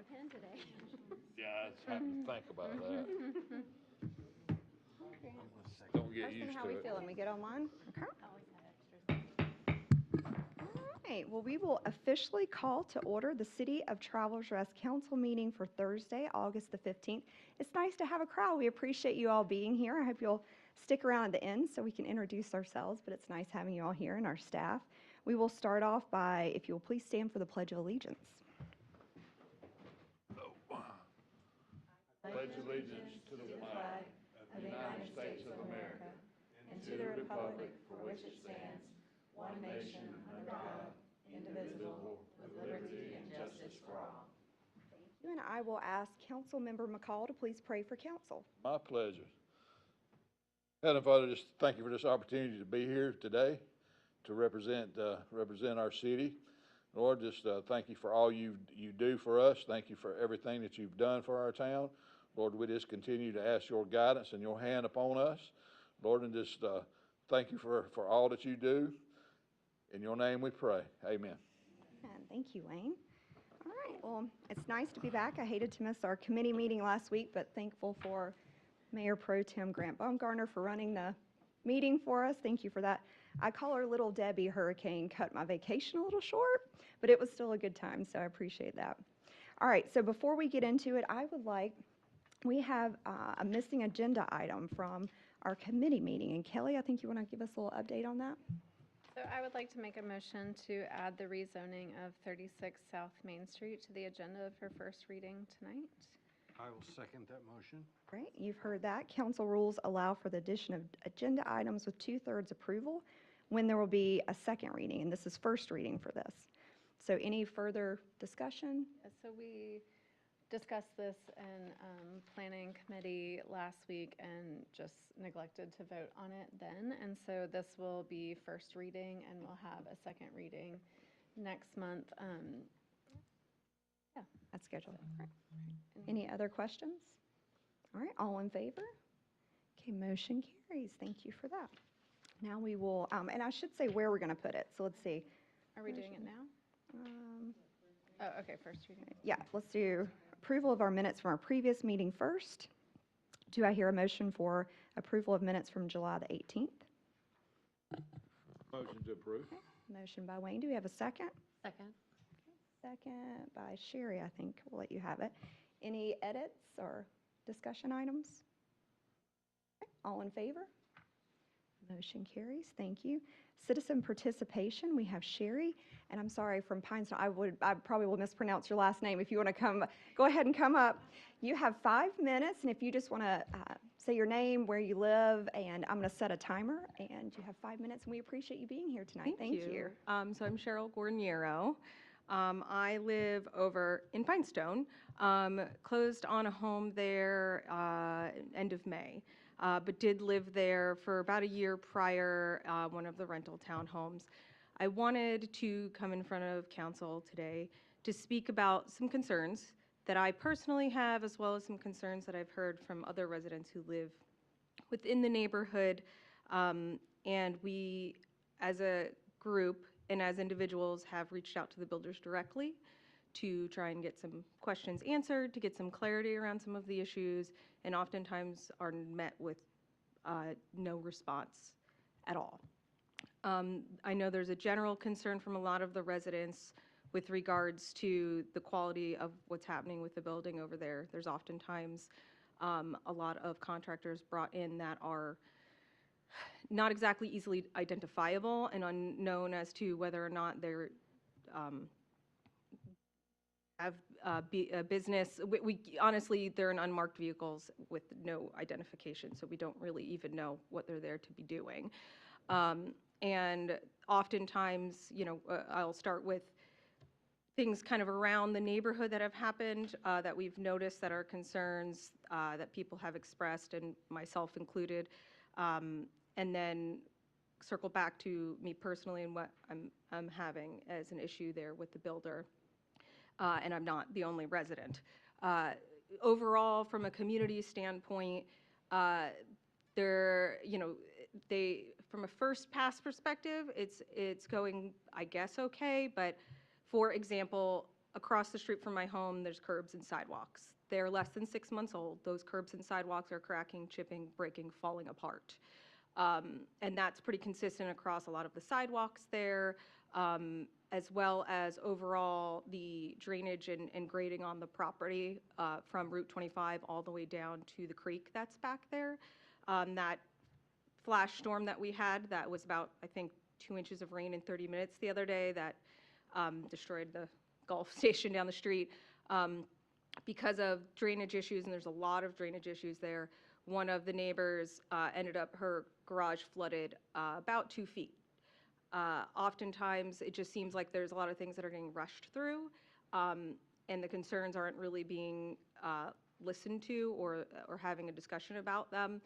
a pen today. Yeah, I was having to think about that. Okay. Don't get Carson, used how to are we it. feeling? We good online? Okay. Always have extras. All right. Well, we will officially call to order the City of Travelers Rest Council meeting for Thursday, August the 15th. It's nice to have a crowd. We appreciate you all being here. I hope you'll stick around at the end so we can introduce ourselves, but it's nice having you all here and our staff. We will start off by, if you will please stand for the Pledge of Allegiance. Pledge allegiance to the flag of the United States of America and to the republic for which it stands, one nation, under God, indivisible, with liberty and justice for all. Thank you, and I will ask Councilmember McCall to please pray for council. My pleasure. Heavenly Father, just thank you for this opportunity to be here today to represent our city. Lord, just thank you for all you do for us. Thank you for everything that you've done for our town. Lord, we just continue to ask your guidance and your hand upon us. Lord, and just thank you for all that you do. In your name we pray. Amen. And thank you, Wayne. All right, well, it's nice to be back. I hated to miss our committee meeting last week, but thankful for Mayor Pro Tem Grant Baumgartner for running the meeting for us. Thank you for that. I call her Little Debbie Hurricane cut my vacation a little short, but it was still a good time, so I appreciate that. All right, so before we get into it, we have a missing agenda item from our committee meeting. And Kelly, I think you want to give us a little update on that? So I would like to make a motion to add the rezoning of 36 South Main Street to the agenda for first reading tonight. I will second that motion. Great, you've heard that. Council rules allow for the addition of agenda items with 2/3 approval when there will be a second reading, and this is first reading for this. So any further discussion? So we discussed this in planning committee last week and just neglected to vote on it then. And so this will be first reading and we'll have a second reading next month. Yeah. That's scheduled. All right. Any other questions? All right, all in favor? Okay, motion carries. Thank you for that. Now we will, and I should say where we're going to put it. So let's see. Are we doing it now? Oh, okay, first reading. Yeah, let's do approval of our minutes from our previous meeting first. Do I hear a motion for approval of minutes from July the 18th? Motion to approve. Okay. Motion by Wayne. Do we have a second? Second. Second by Sherry, I think. We'll let you have it. Any edits or discussion items? Okay. All in favor? Motion carries. Thank you. Citizen participation, we have Sherry, and I'm sorry, from Pinestone. I probably will mispronounce your last name. If you want to come, go ahead and come up. You have 5 minutes, and if you just want to say your name, where you live, and I'm going to set a timer, and you have 5 minutes, and we appreciate you being here tonight. Thank you. So I'm Cheryl Gordoniero. I live over in Pinestone, closed on a home there end of May. But did live there for about a year prior, one of the rental townhomes. I wanted to come in front of council today to speak about some concerns that I personally have, as well as some concerns that I've heard from other residents who live within the neighborhood. And we, as a group and as individuals, have reached out to the builders directly to try and get some questions answered, to get some clarity around some of the issues, and oftentimes are met with no response at all. I know there's a general concern from a lot of the residents with regards to the quality of what's happening with the building over there. There's oftentimes a lot of contractors brought in that are not exactly easily identifiable and unknown as to whether or not they're have a business. We honestly, they're in unmarked vehicles with no identification, so we don't really even know what they're there to be doing. And oftentimes, I'll start with things kind of around the neighborhood that have happened that we've noticed that are concerns that people have expressed, and myself included, and then circle back to me personally and what I'm having as an issue there with the builder. And I'm not the only resident. Overall, from a community standpoint, from a first pass perspective, it's going, I guess, okay. But for example, across the street from my home, there's curbs and sidewalks. They're less than 6 months old. Those curbs and sidewalks are cracking, chipping, breaking, falling apart. And that's pretty consistent across a lot of the sidewalks there, as well as overall the drainage and grading on the property from Route 25 all the way down to the creek that's back there. That flash storm that we had, that was about, I think, 2 inches of rain in 30 minutes the other day that destroyed the Gulf station down the street. Because of drainage issues, and there's a lot of drainage issues there, one of the neighbors ended up, her garage flooded about 2 feet. Oftentimes, it just seems like there's a lot of things that are getting rushed through, and the concerns aren't really being listened to or having a discussion about them.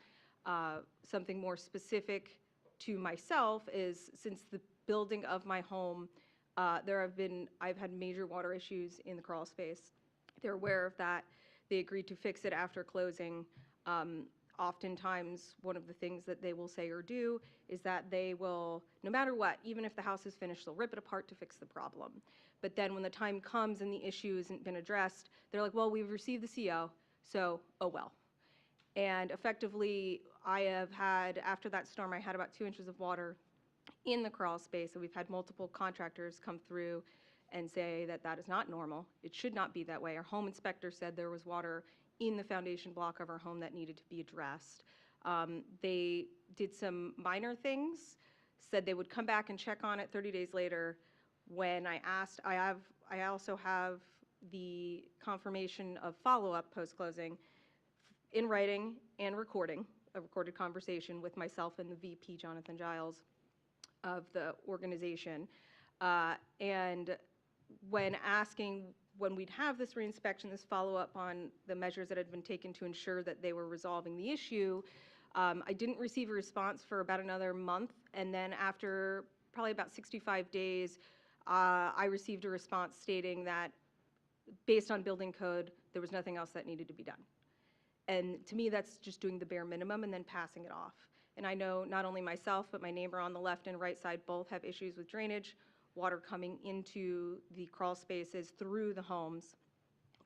Something more specific to myself is, since the building of my home, I've had major water issues in the crawl space. They're aware of that. They agreed to fix it after closing. Oftentimes, one of the things that they will say or do is that they will, no matter what, even if the house is finished, they'll rip it apart to fix the problem. But then when the time comes and the issue hasn't been addressed, they're like, well, we've received the CO, so oh well. And effectively, I have had, after that storm, I had about 2 inches of water in the crawl space, and we've had multiple contractors come through and say that that is not normal. It should not be that way. Our home inspector said there was water in the foundation block of our home that needed to be addressed. They did some minor things, said they would come back and check on it 30 days later. When I asked, I also have the confirmation of follow-up post-closing in writing and recording, a recorded conversation with myself and the VP, Jonathan Giles, of the organization. And when asking when we'd have this reinspection, this follow-up on the measures that had been taken to ensure that they were resolving the issue, I didn't receive a response for about another month, and then after probably about 65 days, I received a response stating that based on building code, there was nothing else that needed to be done. And to me, that's just doing the bare minimum and then passing it off. And I know not only myself, but my neighbor on the left and right side both have issues with drainage, water coming into the crawl spaces through the homes.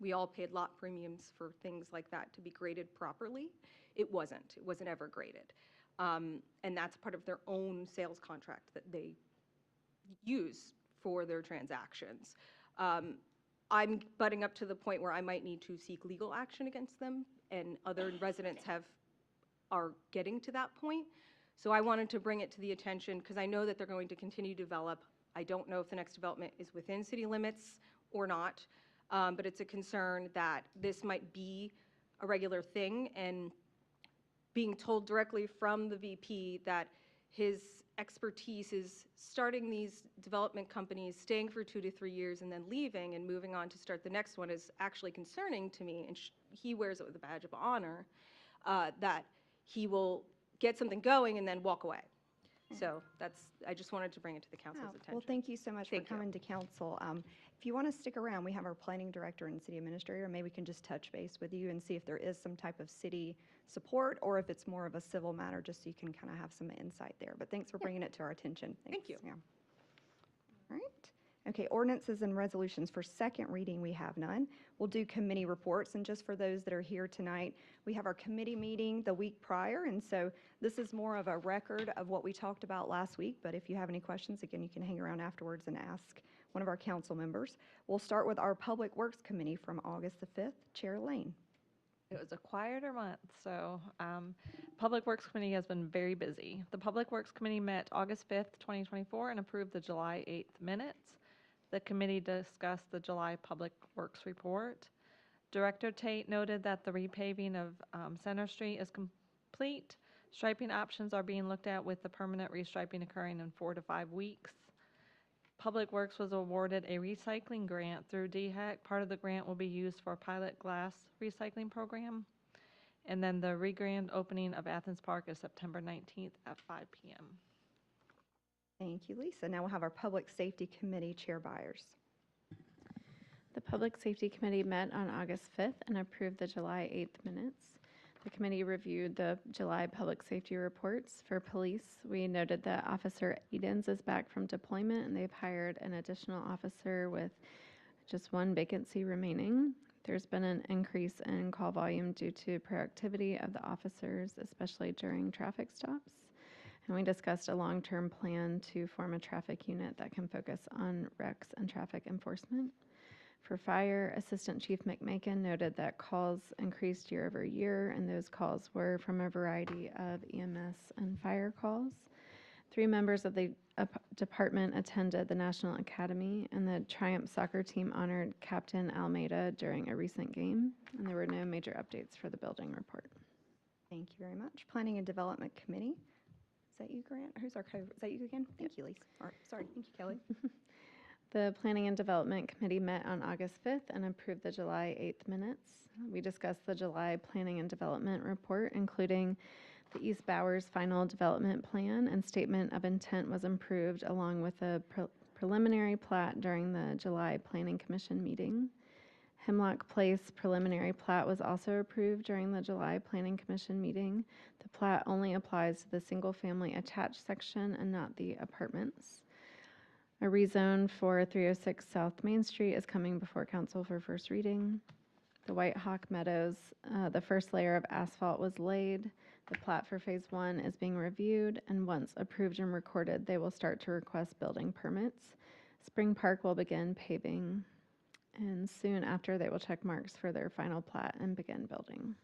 We all paid lot premiums for things like that to be graded properly. It wasn't ever graded. And that's part of their own sales contract that they use for their transactions. I'm butting up to the point where I might need to seek legal action against them, and other residents are getting to that point. So I wanted to bring it to the attention because I know that they're going to continue to develop. I don't know if the next development is within city limits or not, but it's a concern that this might be a regular thing, and being told directly from the VP that his expertise is starting these development companies, staying for 2 to 3 years, and then leaving and moving on to start the next one is actually concerning to me, and he wears it with a badge of honor, that he will get something going and then walk away. So I just wanted to bring it to the council's attention. Well, thank you so much for Thank you. coming to council. If you want to stick around, we have our planning director and city administrator. Maybe we can just touch base with you and see if there is some type of city support or if it's more of a civil matter, just so you can kind of have some insight there. But thanks for bringing it to our attention. Thank you. Thanks. Yeah. All right. Okay, ordinances and resolutions for second reading, we have none. We'll do committee reports, and just for those that are here tonight, we have our committee meeting the week prior, and so this is more of a record of what we talked about last week, but if you have any questions, again, you can hang around afterwards and ask one of our council members. We'll start with our Public Works Committee from August the 5th. Chair Lane. It was a quieter month, so Public Works Committee has been very busy. The Public Works Committee met August 5th, 2024, and approved the July 8th minutes. The committee discussed the July Public Works report. Director Tate noted that the repaving of Center Street is complete. Striping options are being looked at with the permanent restriping occurring in 4 to 5 weeks. Public Works was awarded a recycling grant through DHEC. Part of the grant will be used for a pilot glass recycling program. And then the re-grand opening of Athens Park is September 19th at 5 p.m. Thank you, Lisa. Now we'll have our Public Safety Committee, Chair Byers. The Public Safety Committee met on August 5th and approved the July 8th minutes. The committee reviewed the July public safety reports. For police, we noted that Officer Edens is back from deployment, and they've hired an additional officer with just one vacancy remaining. There's been an increase in call volume due to proactivity of the officers, especially during traffic stops. And we discussed a long-term plan to form a traffic unit that can focus on wrecks and traffic enforcement. For fire, Assistant Chief McMakin noted that calls increased year over year, and those calls were from a variety of EMS and fire calls. 3 members of the department attended the National Academy, and the Triumph soccer team honored Captain Almeida during a recent game, and there were no major updates for the building report. Thank you very much. Planning and Development Committee. Is that you, Grant? Who's our is that you again? Thank you, Lisa. Or, sorry, thank you, Kelly. The Planning and Development Committee met on August 5th and approved the July 8th minutes. We discussed the July Planning and Development report, including the East Bowers Final Development Plan and Statement of Intent was approved along with a preliminary plat during the July Planning Commission meeting. Hemlock Place preliminary plat was also approved during the July Planning Commission meeting. The plat only applies to the single-family attached section and not the apartments. A rezone for 306 South Main Street is coming before council for first reading. The White Hawk Meadows, the first layer of asphalt was laid. The plat for Phase 1 is being reviewed, and once approved and recorded, they will start to request building permits. Spring Park will begin paving, and soon after, they will check marks for their final plat and begin building.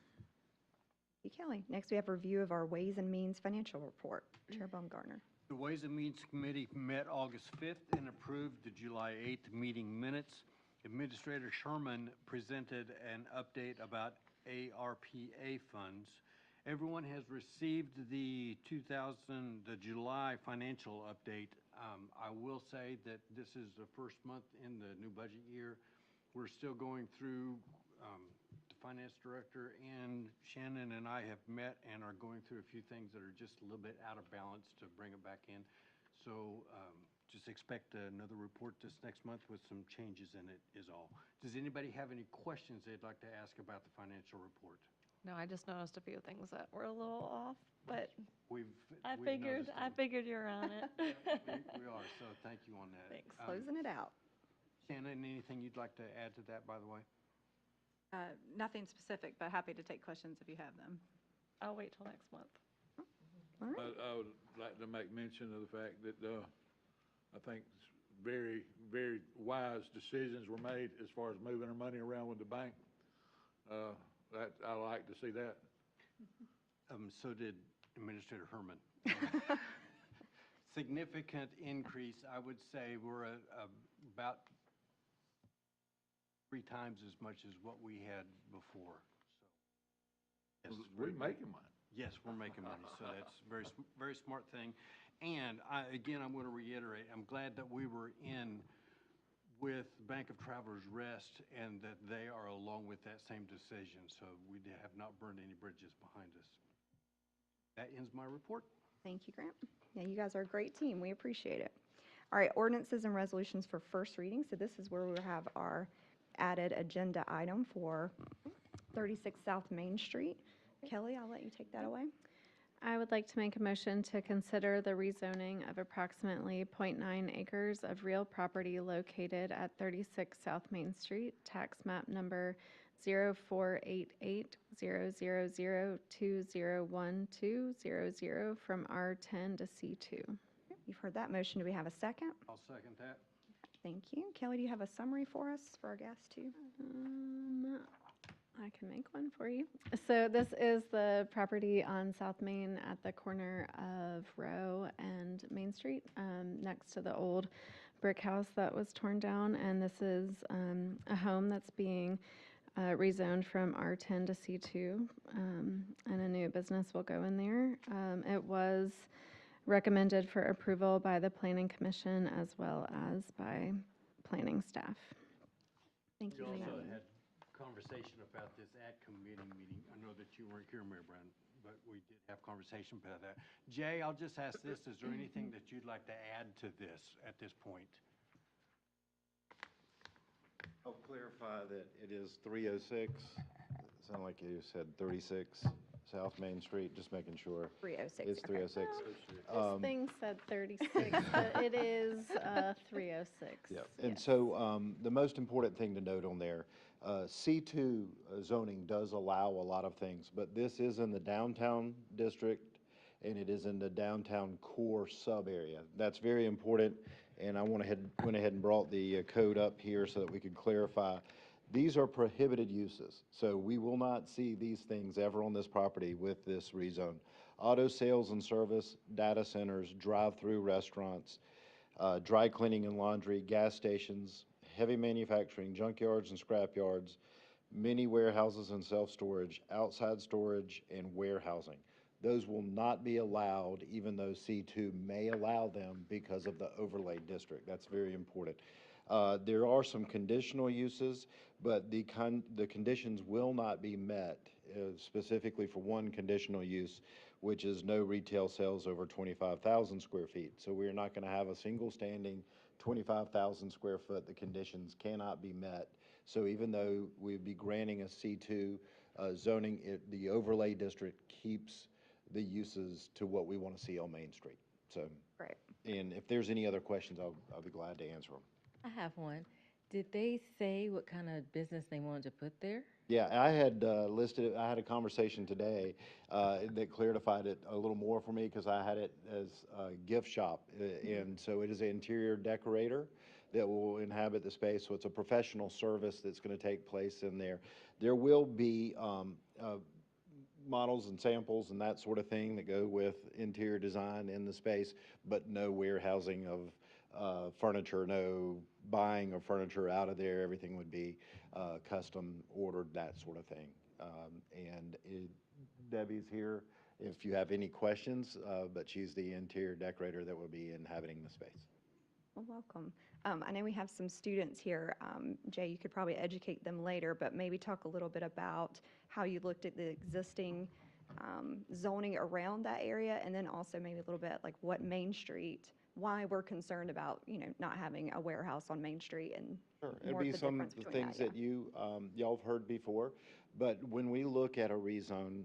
Thank you, Kelly. Next, we have review of our Ways and Means Financial Report. Chair Baumgartner. The Ways and Means Committee met August 5th and approved the July 8th meeting minutes. Administrator Sherman presented an update about ARPA funds. Everyone has received the July financial update. I will say that this is the first month in the new budget year. We're still going through, the finance director and Shannon and I have met and are going through a few things that are just a little bit out of balance to bring it back in. So just expect another report this next month with some changes in it is all. Does anybody have any questions they'd like to ask about the financial report? No, I just noticed a few things that were a little off, but We've I noticed them. figured you're on it. We are, so thank you on that. Thanks. Closing it out. Shannon, anything you'd like to add to that, by the way? Nothing specific, but happy to take questions if you have them. I'll wait till next month. All right. I would like to make mention of the fact that I think very, very wise decisions were made as far as moving our money around with the bank. That I like to see that. So did Administrator Herman. Significant increase, I would say we're about 3 times as much as what we had before. So, yes, We're making money. Yes, we're making money, so that's very, very smart thing. And again, I'm going to reiterate, I'm glad that we were in with Bank of Travelers Rest and that they are along with that same decision. So we have not burned any bridges behind us. That ends my report. Thank you, Grant. Yeah, you guys are a great team. We appreciate it. All right, ordinances and resolutions for first reading. So this is where we have our added agenda item for 36 South Main Street. Kelly, I'll let you take that away. I would like to make a motion to consider the rezoning of approximately 0.9 acres of real property located at 36 South Main Street, tax map number 04880000201200 from R10 to C2. You've heard that motion. Do we have a second? I'll second that. Thank you. Kelly, do you have a summary for us, for our guests too? I can make one for you. So this is the property on South Main at the corner of Row and Main Street, next to the old brick house that was torn down. And this is a home that's being rezoned from R10 to C2, and a new business will go in there. It was recommended for approval by the Planning Commission as well as by planning staff. Thank We you. also had conversation about this at committee meeting. I know that you weren't here, Mayor Brown, but we did have conversation about that. Jay, I'll just ask this, is there anything that you'd like to add to this at this point? I'll clarify that it is 306. It sounded like you said 36 South Main Street, just making sure. 306. It's okay. 306. This thing said 36, but it is 306. Yeah, and yes. so the most important thing to note on there, C2 zoning does allow a lot of things, but this is in the downtown district and it is in the downtown core sub-area. That's very important, and I went ahead and brought the code up here so that we could clarify. These are prohibited uses, so we will not see these things ever on this property with this rezone. Auto sales and service, data centers, drive-through restaurants, dry cleaning and laundry, gas stations, heavy manufacturing, junkyards and scrap yards, many warehouses and self-storage, outside storage, and warehousing. Those will not be allowed, even though C2 may allow them because of the overlay district. That's very important. There are some conditional uses, but the conditions will not be met, specifically for one conditional use, which is no retail sales over 25,000 square feet. So we're not going to have a single standing 25,000 square foot. The conditions cannot be met. So even though we'd be granting a C2 zoning, the overlay district keeps the uses to what we want to see on Main Street. So, Right. and if there's any other questions, I'll be glad to answer them. I have one. Did they say what kind of business they wanted to put there? Yeah, I had listed it, I had a conversation today that clarified it a little more for me because I had it as a gift shop. And so it is an interior decorator that will inhabit the space. So it's a professional service that's going to take place in there. There will be models and samples and that sort of thing that go with interior design in the space, but no warehousing of furniture, no buying of furniture out of there. Everything would be custom ordered, that sort of thing. Debbie's here if you have any questions, but she's the interior decorator that will be inhabiting the space. Well, welcome. I know we have some students here. Jay, you could probably educate them later, but maybe talk a little bit about how you looked at the existing zoning around that area, and then also maybe a little bit like what Main Street, why we're concerned about, not having a warehouse on Main Street and Sure, more it'd of be the some difference of the between things that, that y'all have heard before, but when we look at a rezone,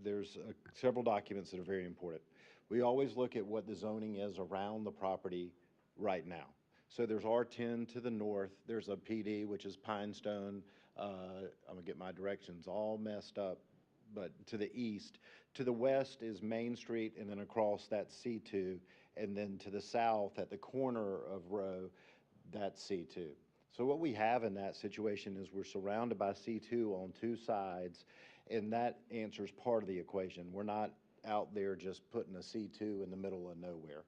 there's several documents that are very important. We always look at what the zoning is around the property right now. So there's R10 to the north, there's a PD, which is Pinestone. I'm gonna get my directions all messed up, but to the east. To the west is Main Street, and then across that's C2, and then to the south at the corner of Row, that's C2. So what we have in that situation is we're surrounded by C2 on two sides, and that answers part of the equation. We're not out there just putting a C2 in the middle of nowhere.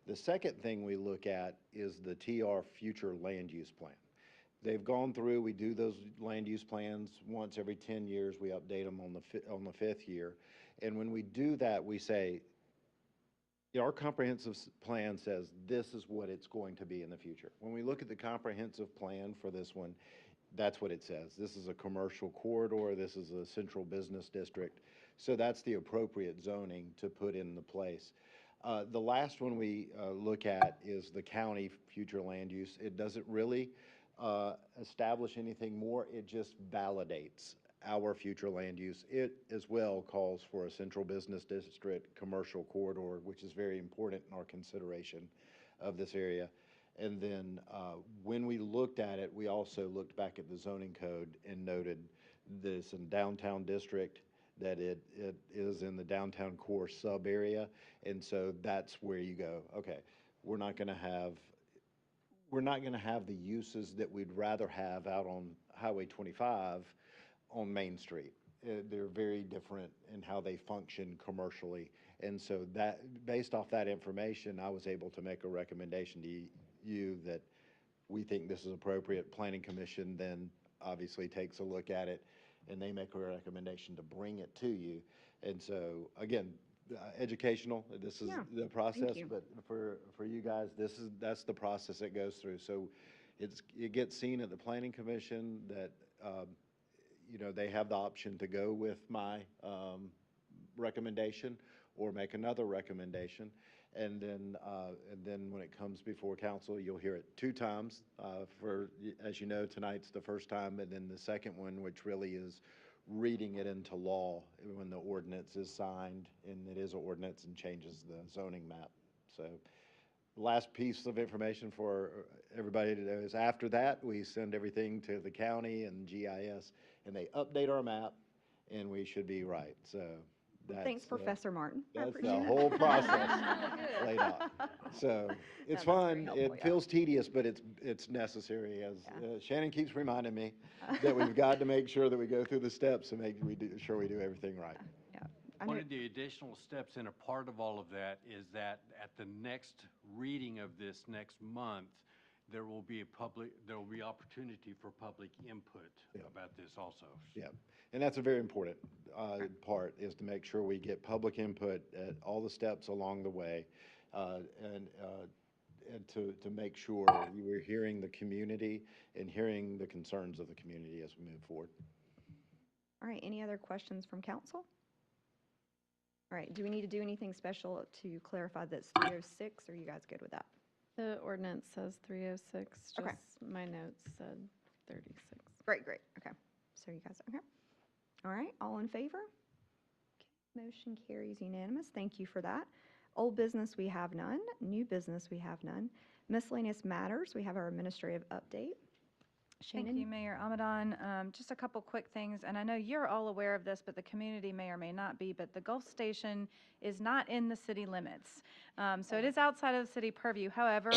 The second thing we look at is the TR future land use plan. They've gone through, we do those land use plans once every 10 years. We update them on the fifth year. And when we do that, we say, our comprehensive plan says this is what it's going to be in the future. When we look at the comprehensive plan for this one, that's what it says. This is a commercial corridor. This is a central business district. So that's the appropriate zoning to put in the place. The last one we look at is the county future land use. It doesn't really establish anything more. It just validates our future land use. It as well calls for a central business district commercial corridor, which is very important in our consideration of this area. And then when we looked at it, we also looked back at the zoning code and noted this in downtown district, that it is in the downtown core sub area. And so that's where you go, okay, we're not gonna have the uses that we'd rather have out on Highway 25 on Main Street. They're very different in how they function commercially. And so that, based off that information, I was able to make a recommendation to you that we think this is appropriate. Planning Commission then obviously takes a look at it, and they make a recommendation to bring it to you. And so, again, educational, this is Yeah, the process, you. but for you guys, that's the process it goes through. So it gets seen at the Planning Commission that, they have the option to go with my recommendation or make another recommendation. And then when it comes before council, you'll hear it two times. As you know, tonight's the first time, and then the second one, which really is reading it into law when the ordinance is signed, and it is an ordinance and changes the zoning map. So last piece of information for everybody to know is after that, we send everything to the county and GIS, and they update our map, and we should be right. So that's. Thanks, Professor Martin. I That's the appreciate it. whole process laid out. So it's that's very fun. helpful, It yeah. feels tedious, but it's necessary, as Yeah. Shannon keeps reminding me that we've got to make sure that we go through the steps and sure we do everything right. Yeah. I One know- of the additional steps and a part of all of that is that at the next reading of this next month, there will be opportunity for public input Yeah. about this also. Yeah, and that's a very important part, is to make sure we get public input at all the steps along the way, and to make sure we're hearing the community and hearing the concerns of the community as we move forward. All right, any other questions from council? All right, do we need to do anything special to clarify that's 306, or are you guys good with that? The ordinance says 306, Okay. just my notes said 36. Great, okay. So you guys, okay. All right, all in favor? Okay, motion carries unanimous. Thank you for that. Old business, we have none. New business, we have none. Miscellaneous matters, we have our administrative update. Thank Shannon? you, Mayor Amadon. Just a couple quick things, and I know you're all aware of this, but the community may or may not be, but the Gulf Station is not in the city limits. So it is outside of the city purview. However,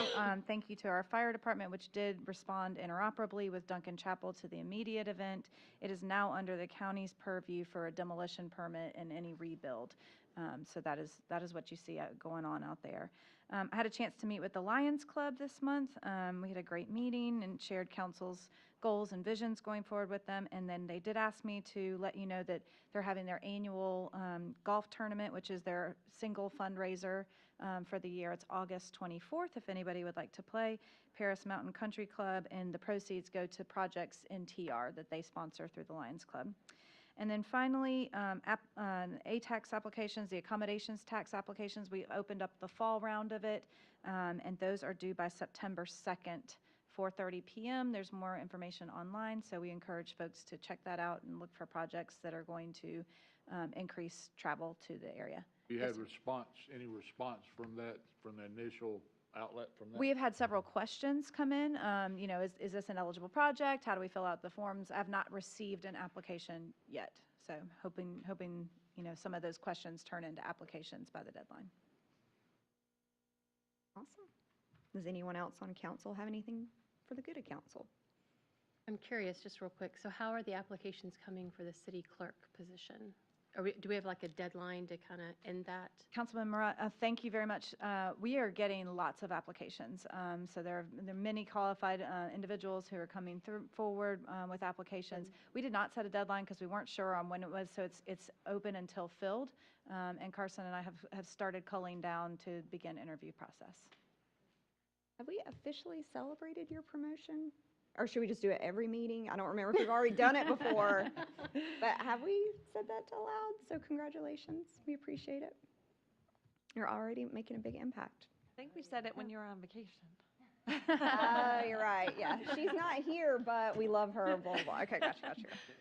thank you to our fire department, which did respond interoperably with Duncan Chapel to the immediate event. It is now under the county's purview for a demolition permit and any rebuild. So that is what you see going on out there. I had a chance to meet with the Lions Club this month. We had a great meeting and shared council's goals and visions going forward with them. And then they did ask me to let you know that they're having their annual golf tournament, which is their single fundraiser for the year. It's August 24th, if anybody would like to play. Paris Mountain Country Club, and the proceeds go to projects in TR that they sponsor through the Lions Club. And then finally, A-tax applications, the accommodations tax applications, we opened up the fall round of it, and those are due by September 2nd, 4:30 p.m. There's more information online, so we encourage folks to check that out and look for projects that are going to increase travel to the area. You Yes, had sir. any response from that, from the initial outlet from that? We have had several questions come in. Is this an eligible project? How do we fill out the forms? I have not received an application yet, so hoping some of those questions turn into applications by the deadline. Awesome. Does anyone else on council have anything for the good of council? I'm curious, just real quick, so how are the applications coming for the city clerk position? Do we have like a deadline to kind of end that? Councilman Murat, thank you very much. We are getting lots of applications. So there are many qualified individuals who are coming forward with applications. We did not set a deadline because we weren't sure on when it was, so it's open until filled. And Carson and I have started culling down to begin interview process. Have we officially celebrated your promotion? Or should we just do it every meeting? I don't remember if we've already done it before. But have we said that aloud? So congratulations. We appreciate it. You're already making a big impact. I think we said it when you were on vacation. Oh, you're right. Yeah. She's not here, but we love her. Blah, blah, blah. Okay, gotcha.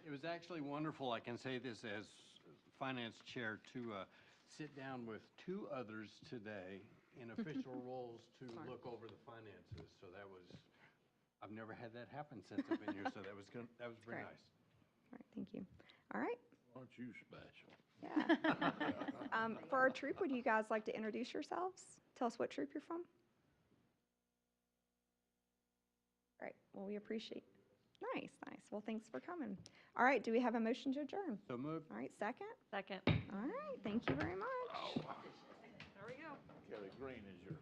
It was actually wonderful, I can say this as finance chair, to sit down with two others today in official roles to look over the finances. So that was, I've never had that happen since I've been here, so that was good. That was very Great. nice. All right, thank you. All right. Aren't you special? Yeah. For our troop, would you guys like to introduce yourselves? Tell us what troop you're from. Great. Well, we appreciate. Nice. Well, thanks for coming. All right. Do we have a motion to adjourn? So moved. All right. Second. Second. All right. Thank you very much. There we go. Kelly Green is your